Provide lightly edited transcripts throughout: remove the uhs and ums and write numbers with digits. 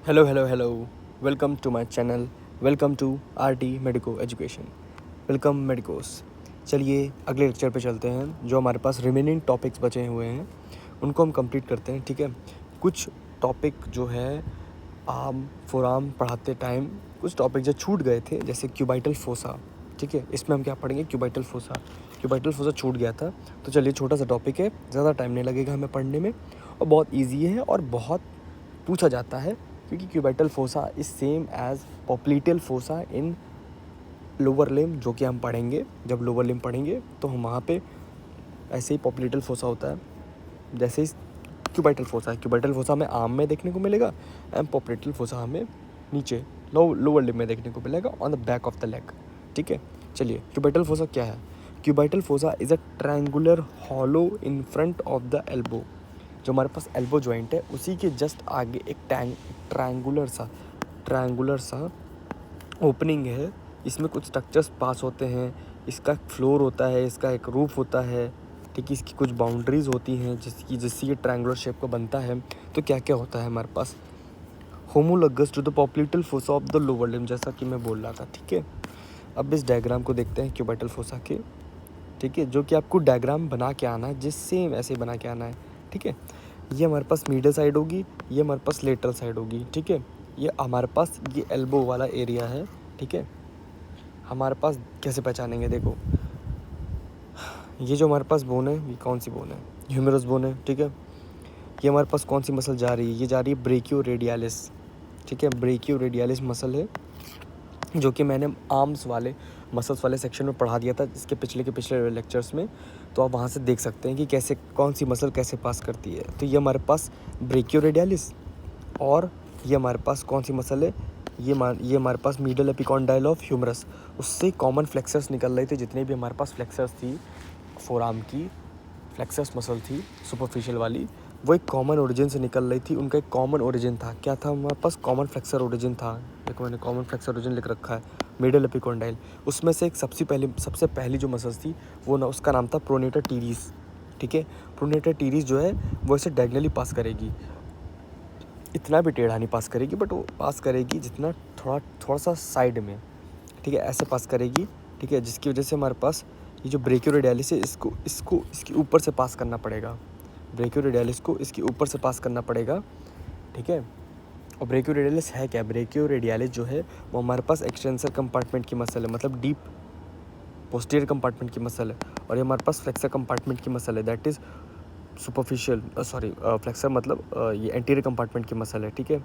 Hello hello hello, welcome to my channel, welcome to RT medico education, welcome medicos. चलिए अगले lecture पे चलते हैं। जो हमारे पास रिमेनिंग टॉपिक्स बचे हुए हैं उनको हम कंप्लीट करते हैं, ठीक है। कुछ टॉपिक जो है फोराम पढ़ाते टाइम कुछ टॉपिक जो छूट गए थे, जैसे क्यूबाइटल फोसा, ठीक है। इसमें हम क्या पढ़ेंगे? क्यूबाइटल फोसा छूट गया था। तो चलिए, छोटा सा टॉपिक है, ज़्यादा टाइम नहीं लगेगा हमें पढ़ने में, और बहुत ईजी है और बहुत पूछा जाता है, क्योंकि cubital fossa is same as popliteal fossa in lower limb, जो कि हम पढ़ेंगे। जब लोअर लिम्ब पढ़ेंगे तो हम वहाँ पे ऐसे ही पोप्लीटियल फोसा होता है, जैसे ही क्यूबाइटल फोसा है। क्यूबाइटल फोसा हमें आर्म में देखने को मिलेगा एंड पोप्लीटियल फोसा हमें नीचे लोअर लिम्ब में देखने को मिलेगा, on the back of the leg, ठीक है। चलिए, क्यूबाइटल फोसा क्या है? Cubital fossa is a triangular hollow in front of the elbow. जो हमारे पास एल्बो जॉइंट है उसी के जस्ट आगे एक ट्रायंगुलर सा ओपनिंग है। इसमें कुछ स्ट्रक्चर्स पास होते हैं। इसका फ्लोर होता है, इसका एक रूफ होता है, ठीक है। इसकी कुछ बाउंड्रीज होती हैं जिससे ये ट्रायंगुलर शेप का बनता है। तो क्या क्या होता है हमारे पास? Homologous to the popliteal fossa of the lower limb, जैसा कि मैं बोल रहा था, ठीक है। अब इस डायग्राम को देखते हैं क्यूबाइटल फोसा के, ठीक है, जो कि आपको डायग्राम बना के आना है, जिससे ऐसे बना के आना है, ठीक है। ये हमारे पास मीडियल साइड होगी, ये हमारे पास लेटरल साइड होगी, ठीक है। ये हमारे पास ये एल्बो वाला एरिया है, ठीक है। हमारे पास कैसे पहचानेंगे? देखो, ये जो हमारे पास बोन है, ये कौन सी बोन है? ह्यूमरस बोन है, ठीक है। ये हमारे पास कौन सी मसल जा रही है? ये जा रही है ब्रेकियो रेडियालिस, ठीक है। ब्रेकियो रेडियालिस मसल है, जो कि मैंने आर्म्स वाले मसल्स वाले सेक्शन में पढ़ा दिया था इसके पिछले लेक्चर्स में। तो आप वहाँ से देख सकते हैं कि कैसे कौन सी मसल कैसे पास करती है। तो ये हमारे पास ब्रेकियो रेडियालिस, और ये हमारे पास कौन सी मसल है? ये हमारे पास मीडियल एपिकॉन्डाइल ऑफ ह्यूमरस। उससे कॉमन फ्लेक्सर्स निकल रही थी, जितने भी हमारे पास फ्लेक्सर्स थी, फोरआर्म की फ्लेक्सर्स मसल थी सुपरफिशियल वाली, वो एक कॉमन ओरिजिन से निकल रही थी। उनका एक कॉमन ओरिजिन था। क्या था हमारे पास? कॉमन फ्लेक्सर ओरिजिन था। देखो, मैंने कॉमन फ्लेक्सर ओरिजिन लिख रखा है, मीडियल एपिकॉन्डाइल। उसमें से एक सबसे पहली जो मसल्स थी वो उसका नाम था प्रोनेटर टीरीज, ठीक है। प्रोनेटर टीरीज जो है वो ऐसे डायगनली पास करेगी, इतना भी टेढ़ा नहीं पास करेगी, बट वो पास करेगी जितना थोड़ा सा साइड में, ठीक है, ऐसे पास करेगी, ठीक है। जिसकी वजह से हमारे पास ये जो ब्रेकियोरेडियालिस है, इसको इसके ऊपर से पास करना पड़ेगा। ब्रेकियोरेडियालिस को इसके ऊपर से पास करना पड़ेगा, ठीक है। और ब्रेकियोरेडियालिस है क्या? ब्रेकियोरेडियालिस जो है वो हमारे पास एक्सटेंसर कंपार्टमेंट की मसल है, मतलब डीप पोस्टीरियर कंपार्टमेंट की मसल है। और ये हमारे पास फ्लेक्सर कंपार्टमेंट की मसल है, दैट इज़ सुपरफिशियल फ्लेक्सर, मतलब ये एंटीरियर कंपार्टमेंट की मसल है, ठीक है।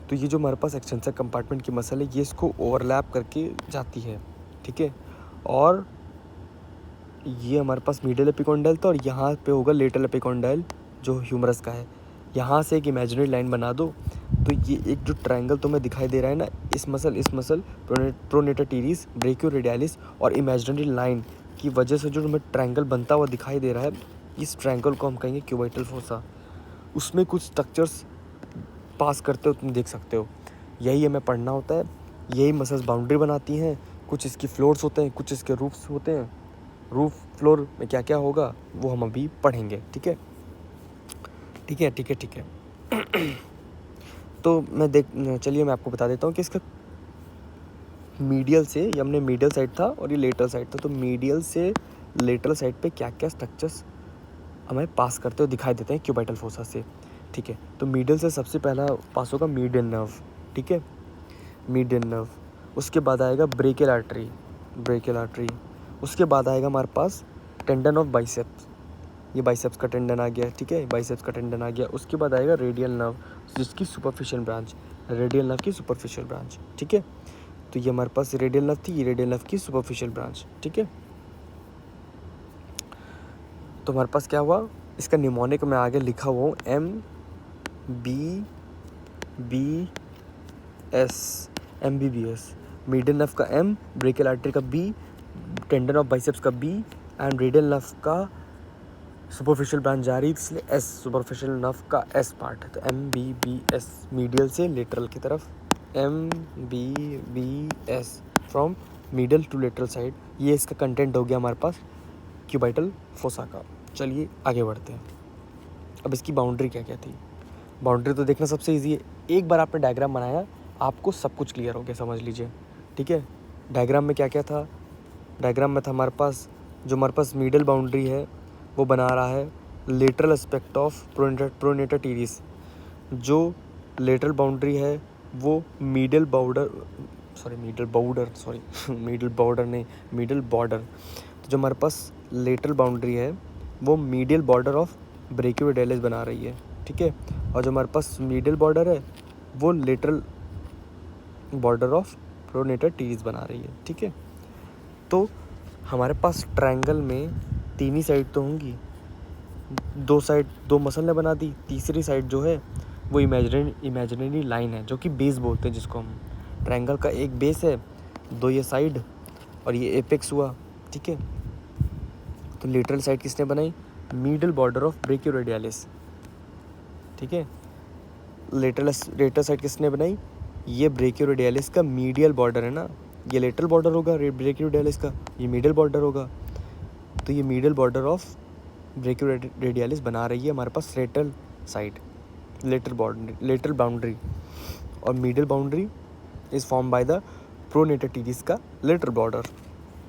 तो ये जो हमारे पास एक्सटेंसर कंपार्टमेंट की मसल है, ये इसको ओवरलैप करके जाती है, ठीक है। और ये हमारे पास मीडियल एपिकॉन्डाइल था, और यहाँ पे होगा लेटरल एपिकॉन्डाइल जो ह्यूमरस का है। यहाँ से एक इमेजिनरी लाइन बना दो, तो ये एक जो ट्रायंगल तुम्हें दिखाई दे रहा है ना, इस मसल प्रोनेटर टीरीज, ब्रेकियोरेडियालिस और इमेजिनरी लाइन की वजह से जो हमें ट्रायंगल बनता हुआ दिखाई दे रहा है, इस ट्रायंगल को हम कहेंगे क्यूबाइटल फोसा। उसमें कुछ स्ट्रक्चर्स पास करते हो, तुम देख सकते हो। यही हमें पढ़ना होता है, यही मसल्स बाउंड्री बनाती हैं। कुछ इसकी फ्लोर्स होते हैं, कुछ इसके रूफ्स होते हैं। रूफ फ्लोर में क्या क्या होगा वो हम अभी पढ़ेंगे, ठीक है, ठीक है, ठीक है, ठीक है। तो चलिए मैं आपको बता देता हूँ कि इसका मीडियल से, ये हमने मीडियल साइड था और ये लेटरल साइड था, तो मीडियल से लेटरल साइड पे क्या क्या स्ट्रक्चर्स हमें पास करते हुए दिखाई देते हैं क्यूबाइटल फोसा से, ठीक है। तो मीडियल से सबसे पहला पास होगा मीडियन नर्व, ठीक है, मीडियन नर्व। उसके बाद आएगा ब्रेकियल आर्टरी। उसके बाद आएगा हमारे पास टेंडन ऑफ बाइसेप्स, ये बाइसेप्स का टेंडन आ गया, ठीक है, बाइसेप्स का टेंडन आ गया। उसके बाद आएगा रेडियल नर्व, जिसकी सुपरफिशियल ब्रांच, रेडियल नर्व की सुपरफिशियल ब्रांच, ठीक है। तो ये हमारे पास रेडियल नर्व थी, ये रेडियल नर्व की सुपरफिशियल ब्रांच, ठीक है। तो हमारे पास क्या हुआ? इसका निमोनिक में आगे लिखा हुआ हूँ MBBS। मीडियल नर्व का M, ब्रेकियल आर्टरी का B, टेंडन ऑफ बाइसेप्स का B एंड रेडियल नर्व का सुपरफिशियल ब्रांच जा रही, इसलिए S, सुपरफिशियल नर्व का S पार्ट है। तो MBBS, मीडियल से लेटरल की तरफ, MBBS from medial to lateral side. ये इसका कंटेंट हो गया हमारे पास क्यूबाइटल फोसा का। चलिए आगे बढ़ते हैं। अब इसकी बाउंड्री क्या क्या थी? बाउंड्री तो देखना सबसे ईजी है, एक बार आपने डायग्राम बनाया आपको सब कुछ क्लियर हो गया, समझ लीजिए। ठीक है, डायग्राम में क्या क्या था, डायग्राम में था हमारे पास जो हमारे पास मिडल बाउंड्री है वो बना रहा है lateral aspect of pronator teres. जो लेटरल बाउंड्री है वो मिडल बॉर्डर मिडल बॉर्डर। तो जो हमारे पास लेटरल बाउंड्री है वो मीडियल बॉर्डर ऑफ ब्रेकियोडेलिस बना रही है। ठीक है, और जो हमारे पास मिडल बॉर्डर है वो lateral border of pronator teres बना रही है। ठीक है, तो हमारे पास ट्रायंगल में तीन ही साइड तो होंगी, दो साइड दो मसल ने बना दी, तीसरी साइड जो है वो इमेजिनरी लाइन है जो कि बेस बोलते हैं जिसको हम। ट्रायंगल का एक बेस है, दो ये साइड और ये एपेक्स हुआ। ठीक है, तो लेटरल साइड किसने बनाई, मिडल बॉर्डर ऑफ ब्रेकियोरेडियलिस। ठीक है, लेटरल साइड किसने बनाई, ये ब्रेकियोरेडियलिस का मीडियल बॉर्डर है ना, ये लेटरल बॉर्डर होगा ब्रेकियोरेडियलिस का, ये मिडल बॉर्डर होगा। तो ये मिडल बॉर्डर ऑफ ब्रेकियोरेडियलिस बना रही है हमारे पास लेटरल साइड, लेटरल बाउंड्री। और middle boundary is form by the pronator teres का lateral border.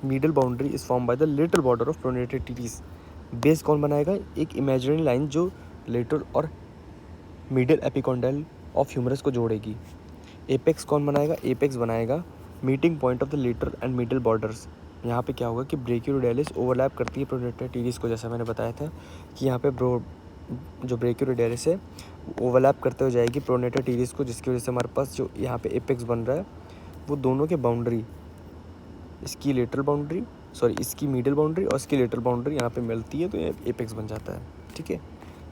Middle boundary is form by the lateral border of pronator teres. Base कौन बनाएगा, एक इमेजिनरी लाइन जो लेटरल और मिडल एपिकॉन्डाइल ऑफ ह्यूमरस को जोड़ेगी। Apex कौन बनाएगा, एपेक्स बनाएगा meeting point of the lateral and middle borders. यहाँ पे क्या होगा कि ब्रेकियोरेडियलिस ओवरलैप करती है प्रोनेटर टीरिस को, जैसा मैंने बताया था कि यहाँ पे जो ब्रेकियोरेडियलिस है ओवरलैप करते हो जाएगी प्रोनेटर टीरिस को, जिसकी वजह से हमारे पास जो यहाँ पे एपेक्स बन रहा है वो दोनों के बाउंड्री, इसकी मिडल बाउंड्री और इसकी लेटरल बाउंड्री यहाँ पे मिलती है तो ये एपेक्स बन जाता है। ठीक है,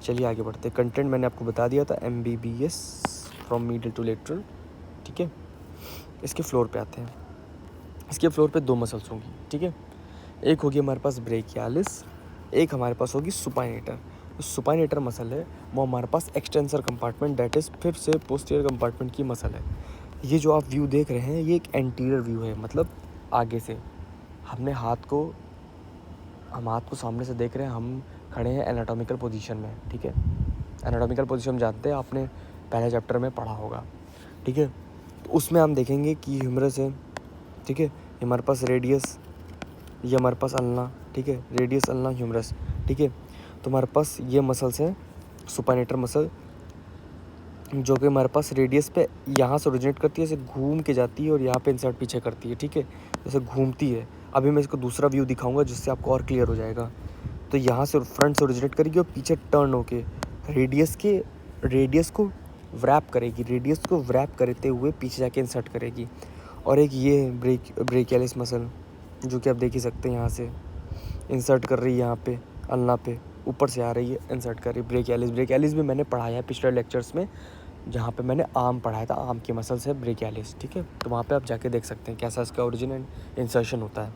चलिए आगे बढ़ते हैं। कंटेंट मैंने आपको बता दिया था, MBBS from middle to lateral. ठीक है, इसके फ्लोर पे आते हैं। इसके फ्लोर पे दो मसल्स होंगी। ठीक है, एक होगी हमारे पास ब्रेकियालिस, एक हमारे पास होगी सुपाइनेटर। सुपाइनेटर मसल है वो हमारे पास एक्सटेंसर कंपार्टमेंट, दैट इज़ फिर से पोस्टीरियर कंपार्टमेंट की मसल है। ये जो आप व्यू देख रहे हैं ये एक एंटीरियर व्यू है, मतलब आगे से हम हाथ को सामने से देख रहे हैं, हम खड़े हैं एनाटॉमिकल पोजीशन में। ठीक है, एनाटॉमिकल पोजीशन जानते हैं, आपने पहले चैप्टर में पढ़ा होगा। ठीक है, तो उसमें हम देखेंगे कि ह्यूमरस है। ठीक है, हमारे पास रेडियस, ये हमारे पास अल्ना। ठीक है, रेडियस अल्ना ह्यूमरस। ठीक है, तो हमारे पास ये मसल्स हैं सुपाइनेटर मसल, जो कि हमारे पास रेडियस पे यहाँ से ओरिजिनेट करती है, ऐसे घूम के जाती है और यहाँ पे इंसर्ट पीछे करती है। ठीक है, जैसे घूमती है। अभी मैं इसको दूसरा व्यू दिखाऊंगा जिससे आपको और क्लियर हो जाएगा। तो यहाँ से फ्रंट से ओरिजिनेट करेगी और पीछे टर्न होके रेडियस को व्रैप करेगी, रेडियस को व्रैप करते हुए पीछे जाके इंसर्ट करेगी। और एक ये ब्रेकियालिस मसल जो कि आप देख ही सकते हैं, यहाँ से इंसर्ट कर रही है, यहाँ पे अल्ना पे ऊपर से आ रही है, इंसर्ट कर रही है। ब्रेकियालिस भी मैंने पढ़ाया है पिछले लेक्चर्स में, जहाँ पे मैंने आर्म पढ़ाया था, आर्म की मसल्स है ब्रेकियालिस। ठीक है, तो वहाँ पे आप जाके देख सकते हैं कैसा इसका ओरिजिन एंड इंसर्शन होता है।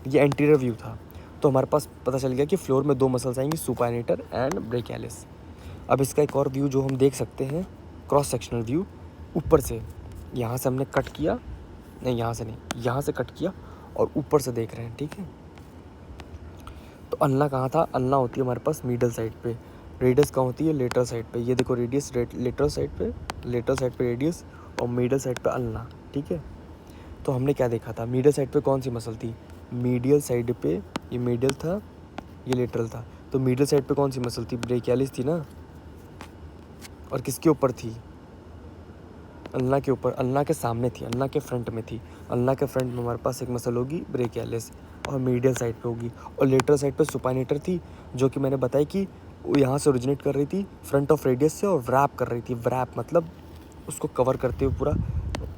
ये एंटीरियर व्यू था। तो हमारे पास पता चल गया कि फ्लोर में दो मसल्स आएंगी, सुपाइनेटर एंड ब्रेकियालिस। अब इसका एक और व्यू जो हम देख सकते हैं, क्रॉस सेक्शनल व्यू ऊपर से। यहाँ से हमने कट किया, नहीं यहाँ से नहीं, यहाँ से कट किया और ऊपर से देख रहे हैं। ठीक है, तो अल्ना कहाँ था, अल्ना होती है हमारे पास मिडल साइड पे, रेडियस कहाँ होती है लेटरल साइड पे। ये देखो रेडियस लेटरल साइड पे रेडियस और मिडल साइड पे अल्ना। ठीक है, तो हमने क्या देखा था, मिडल साइड पे कौन सी मसल थी, मीडियल साइड पे ये मिडल था, ये लेटरल था। तो मिडल साइड पे कौन सी मसल थी, ब्रेकियालिस थी ना। और किसके ऊपर थी, अल्ना के ऊपर, अल्ना के सामने थी, अल्ना के फ्रंट में थी। अल्ना के फ्रंट में हमारे पास एक मसल होगी ब्रेकियालिस और मीडियल साइड पे होगी। और लेटरल साइड पे सुपाइनेटर थी, जो कि मैंने बताया कि वो यहाँ से ओरिजिनेट कर रही थी फ्रंट ऑफ रेडियस से और व्रैप कर रही थी। व्रैप मतलब उसको कवर करते हुए पूरा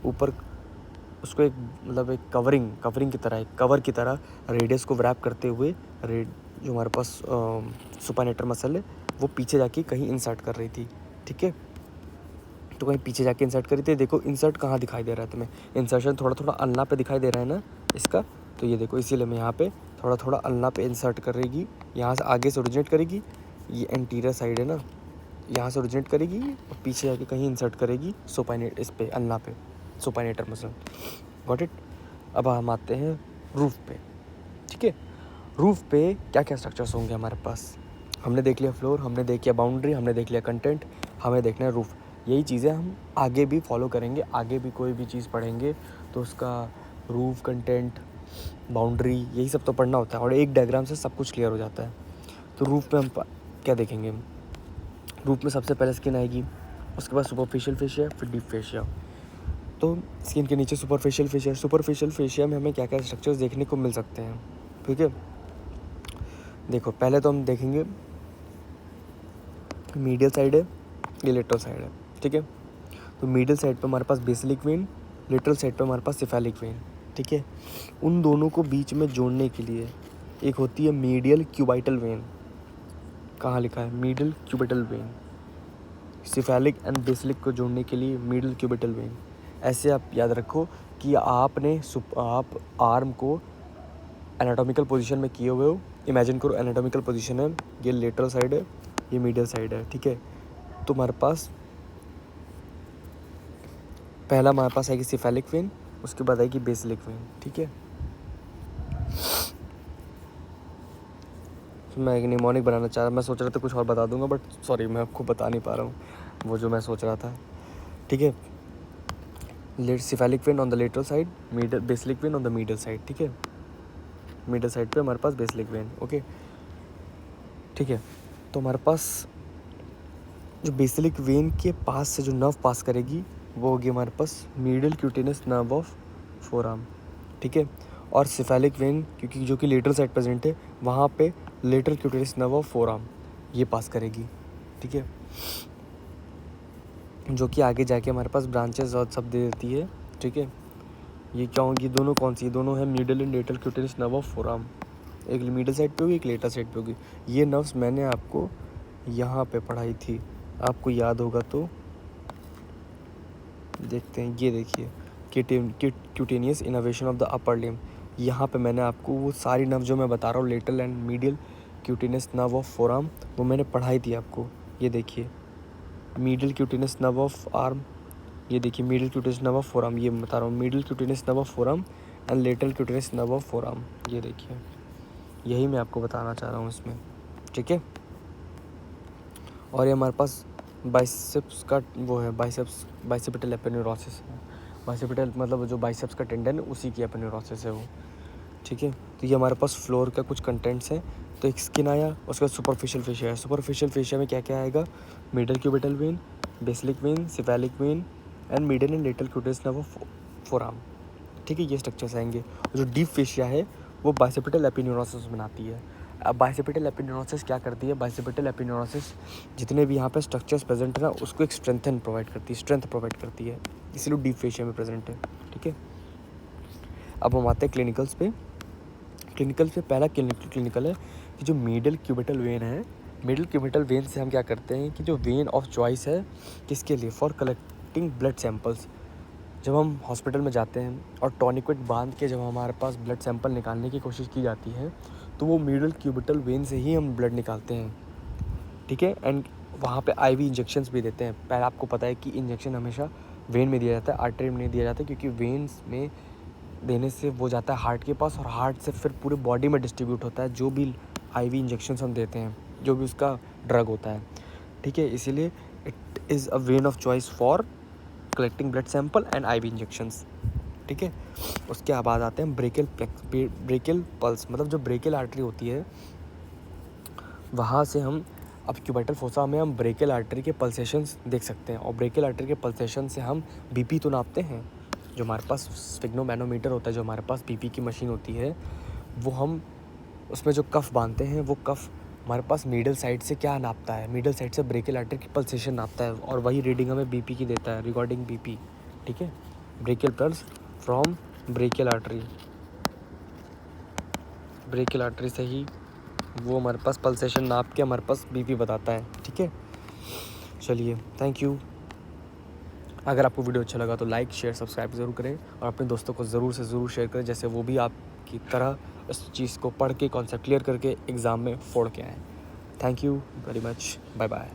ऊपर, उसको एक मतलब एक कवरिंग की तरह, एक कवर की तरह रेडियस को व्रैप करते हुए जो हमारे पास सुपाइनेटर मसल है वो पीछे जाके कहीं इंसर्ट कर रही थी। ठीक है, तो कहीं पीछे जाके इंसर्ट करी थी। देखो इंसर्ट कहाँ दिखाई दे रहा है तुम्हें, इंसर्शन थोड़ा थोड़ा अल्ना पे दिखाई दे रहा है ना इसका, तो ये देखो इसीलिए मैं यहाँ पे थोड़ा थोड़ा अल्ना पे इंसर्ट करेगी, यहाँ से आगे से ओरिजिनेट करेगी, ये एंटीरियर साइड है ना, यहाँ से ओरिजिनेट करेगी और पीछे जाके कहीं इंसर्ट करेगी इस पे अल्ना पे, सुपाइनेटर मसल। Got it. अब हम आते हैं रूफ पे। ठीक है, रूफ पे क्या क्या स्ट्रक्चर्स होंगे हमारे पास, हमने देख लिया फ्लोर, हमने देख लिया बाउंड्री, हमने देख लिया कंटेंट, हमें देखना है रूफ। यही चीज़ें हम आगे भी फॉलो करेंगे, आगे भी कोई भी चीज़ पढ़ेंगे तो उसका रूफ, कंटेंट, बाउंड्री, यही सब तो पढ़ना होता है और एक डायग्राम से सब कुछ क्लियर हो जाता है। तो रूफ में हम क्या देखेंगे, रूफ में सबसे पहले स्किन आएगी, उसके बाद सुपरफिशियल फेशिया, फिर डीप फेशिया। तो स्किन के नीचे सुपरफिशियल फेशिया। सुपरफिशियल फेशिया में हमें क्या क्या स्ट्रक्चर्स देखने को मिल सकते हैं, ठीक है। देखो पहले तो हम देखेंगे मीडियल साइड है, ये लेटरल साइड है, ठीक है। तो मीडियल साइड पे हमारे पास बेसिलिक वेन, लेटरल साइड पे हमारे पास सिफेलिक वेन, ठीक है। उन दोनों को बीच में जोड़ने के लिए एक होती है मीडियल क्यूबाइटल वेन। कहाँ लिखा है, medial cubital when. Cephalic and Basilic को जोड़ने के लिए मीडियल क्यूबिटल वेन। ऐसे आप याद रखो कि आप आर्म को एनाटॉमिकल पोजीशन में किए हुए हो। इमेजिन करो एनाटॉमिकल पोजीशन है, ये लेटरल साइड है, ये मीडियल साइड है, ठीक है। तो हमारे पास पहला हमारे पास आएगी सिफेलिक वेन, उसके बाद आएगी बेसिलिक वेन, ठीक है। मैं एक निमोनिक बनाना चाह रहा, मैं सोच रहा था कुछ और बता दूंगा बट सॉरी मैं आपको बता नहीं पा रहा हूँ वो जो मैं सोच रहा था, ठीक है। Cephalic vein on the lateral side, medial basilic vein on the medial side, ठीक है। मीडियल साइड पे हमारे पास बेसिलिक वेन, ओके, ठीक है। तो हमारे पास जो बेसिलिक वेन के पास से जो नर्व पास करेगी वो होगी हमारे पास medial cutaneous nerve of forearm, ठीक है। और सिफेलिक वेन क्योंकि जो कि लेटरल साइड प्रेजेंट है, वहाँ पे lateral cutaneous nerve of forearm ये पास करेगी, ठीक है। जो कि आगे जाके हमारे पास ब्रांचेस और सब दे देती है, ठीक है। ये क्या होंगी, दोनों कौन सी, दोनों है medial and lateral cutaneous nerve of forearm. एक मीडियल साइड पे होगी, एक लेटर साइड पे होगी। ये नर्व्स मैंने आपको यहाँ पे पढ़ाई थी, आपको याद होगा तो देखते हैं। ये देखिए cutaneous innovation of the upper limb. यहाँ पे मैंने आपको वो सारी नर्व जो मैं बता रहा हूँ, lateral and medial cutaneous nerve of forearm, वो मैंने पढ़ाई थी आपको। ये देखिए medial cutaneous nerve of arm, ये देखिए medial cutaneous nerve of forearm, ये मैं बता रहा हूँ medial cutaneous nerve of forearm and lateral cutaneous nerve of forearm. ये देखिए यही मैं आपको बताना चाह रहा हूँ इसमें, ठीक है। और ये हमारे पास बाइसेप्स का वो है, बाइसेप्टल एपिन्यूरोसिस है। बाइसेप्टल मतलब जो बाइसेप्स का टेंडन है उसी की एपिन्यूरोसिस है वो, ठीक है। तो ये हमारे पास फ्लोर का कुछ कंटेंट्स हैं। तो एक स्किन आया, उसके बाद सुपरफिशियल फेशिया है। सुपरफिशियल फेशिया में क्या क्या आएगा, middle cubital when, basilic vein, cephalic vein and middle and lateral cutaneous nerve of forearm, ठीक है। ये स्ट्रक्चर्स आएंगे। और जो डीप फेशिया है वो बाइसेप्टल एपिन्यूरोसिस बनाती है। अब बाइसेप्टल एपिन्यूरोसिस क्या करती है, बाइसेप्टल एपिन्यूरोसिस जितने भी यहाँ पे स्ट्रक्चर्स प्रेजेंट है ना, उसको एक स्ट्रेंथ प्रोवाइड करती है, इसलिए डीप फेशिया में प्रेजेंट है, ठीक है। अब हम आते हैं क्लिनिकल्स पे। पहला क्लिनिकल है कि जो मिडल क्यूबिटल वेन है, मिडल क्यूबिटल वेन से हम क्या करते हैं कि जो वेन ऑफ चॉइस है किसके लिए, फॉर कलेक्टिंग ब्लड सैंपल्स। जब हम हॉस्पिटल में जाते हैं और टॉनिक बांध के जब हमारे पास ब्लड सैंपल निकालने की कोशिश की जाती है तो वो मिडल क्यूबिटल वेन से ही हम ब्लड निकालते हैं, ठीक है। एंड वहाँ पे आईवी इंजेक्शंस भी देते हैं। पहले आपको पता है कि इंजेक्शन हमेशा वेन में दिया जाता है, आर्टरी में नहीं दिया जाता, क्योंकि वेन्स में देने से वो जाता है हार्ट के पास और हार्ट से फिर पूरे बॉडी में डिस्ट्रीब्यूट होता है जो भी आईवी इंजेक्शंस हम देते हैं, जो भी उसका ड्रग होता है, ठीक है। इसीलिए it is a vein of choice for collecting blood sample and IV injections, ठीक है। उसके बाद आते हैं ब्रेकियल पल्स, मतलब जो ब्रेकियल आर्टरी होती है वहाँ से हम, अब क्यूबाइटल फोसा में हम ब्रेकियल आर्टरी के पल्सेशंस देख सकते हैं। और ब्रेकियल आर्टरी के पल्सेशन से हम बीपी तो नापते हैं। जो हमारे पास स्फिग्नोमैनोमीटर होता है, जो हमारे पास बीपी की मशीन होती है, वो हम उसमें जो कफ बांधते हैं, वो कफ हमारे पास मिडल साइड से क्या नापता है, मिडल साइड से ब्रेकियल आर्टरी की पल्सेशन नापता है और वही रीडिंग हमें बीपी की देता है, रिकॉर्डिंग बीपी, ठीक है। Brachial pulse from brachial artery से ही वो हमारे पास पल्सेशन नाप के हमारे पास बीपी बताता है, ठीक है। चलिए, थैंक यू। अगर आपको वीडियो अच्छा लगा तो लाइक शेयर सब्सक्राइब ज़रूर करें और अपने दोस्तों को ज़रूर से ज़रूर शेयर करें, जैसे वो भी आपकी तरह इस चीज़ को पढ़ के कॉन्सेप्ट क्लियर करके एग्ज़ाम में फोड़ के आएँ। Thank you very much, bye bye.